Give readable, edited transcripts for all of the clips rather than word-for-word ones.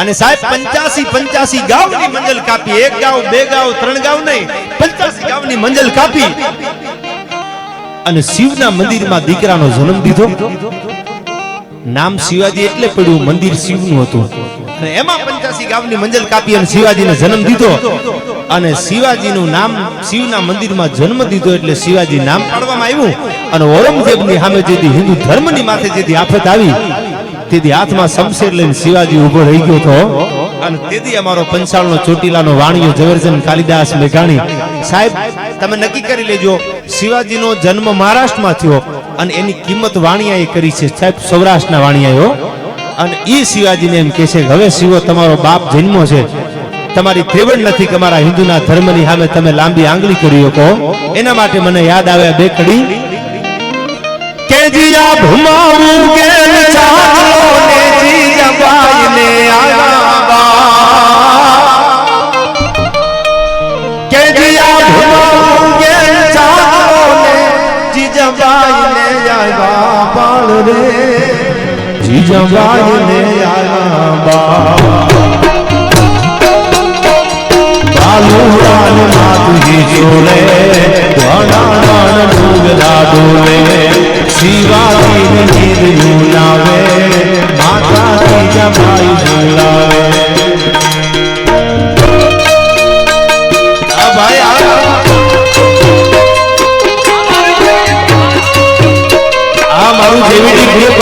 અને સાહેબ 85 ગાવની મંજલ કાપી, એક ગાવ, બે ગાવ, ત્રણ ગાવ નહીં, 85 ગાવની મંજલ કાપી અને શિવના મંદિરમાં દીકરાનો જન્મ દીધો. નામ શિવાજી એટલે પડ્યું, મંદિર શિવનું હતું. અને એમાં 85 ગાવની મંજલ કાપી અને શિવાજીને જન્મ દીધો. અને શિવાજીનું નામ શિવના મંદિરમાં જન્મ દીધો એટલે શિવાજી નામ પાડવામાં આવ્યું. અને ઔરંગઝેબની સામે જેથી હિન્દુ ધર્મની માથે જેથી આફત આવી, તેથી હાથમાં શમશેર લઈને શિવાજી ઉભો રહી ગયો હતો. અને તેથી અમારો પંચાળનો ચોટીલાનો વાણિયો ઝવેરચંદ કાલિદાસ મેઘાણી સાહેબ, તમે નક્કી કરી લેજો, શિવાજીનો જન્મ મહારાષ્ટ્રમાં થયો અને એની કિંમત વાણિયાએ કરી છે સાહેબ, સૌરાષ્ટ્રના વાણિયાઓ. અને એ શિવાજીને એમ કહે છે કે હવે શિવો તમારો બાપ જન્મો છે, તમારી ત્રેવડ નથી કે અમારા હિન્દુના ધર્મની સામે તમે લાંબી આંગળી કરી શકો. એના માટે મને યાદ આવે બે કડી કે જીયા ભમાવું કે ચાલો ને જીજાબાઈ ને આવા, કે જીયા ભમાવું કે ચાલો ને જીજાબાઈ ને આવા બાળ રે, જીજાબાઈ ને આવા બાલુરાન માતુજી ચોલે વણાણ ડુગરા ડોલે, શિવાજી ને નીર ઝુલાવે, માતા જીજાબાઈ ઝુલાવે. આ ભાઈ આ મારું જેવીડી ગ્રુપ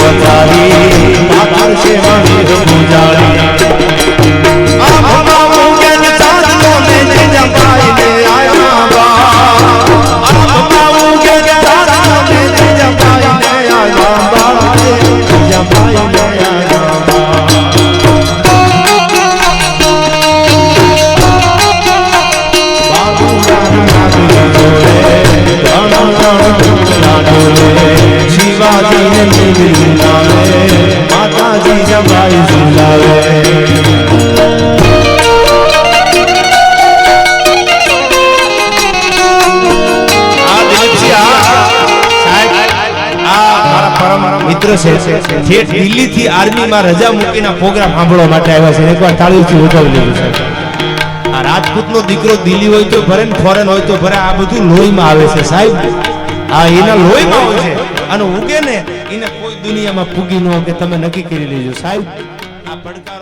પધારી પાતાળ છે મંદિર પૂજારી આ ભમાવું કે ચાંદલો ને જંપાઈ ને આયા બા આ ભમાવું કે ચાંદલો ને જંપાઈ ને આયા બા જંપાઈ ને આયા બા બાબુ રાણી જોડે શિવાજી ને મિલાવે માતાજી જમાઈ ઝુલાવે મિત્ર છે ઠેઠ દિલ્હી થી આર્મી માં રજા મૂકીને પ્રોગ્રામ સાંભળવા માટે આવ્યા છે એકવાર તાળીઓથી વધાવી લેવું છે આ રાજપૂત નો દીકરો દિલ્હી હોય તો ભરે ફોરેન હોય તો ભરે આ બધું લોહીમાં આવે છે સાહેબ આ એના લોહીમાં હોય છે અને ઉગે ને એને કોઈ દુનિયામાં પૂગી ન કે તમે નક્કી કરી લેજો સાહેબ આ પડકાર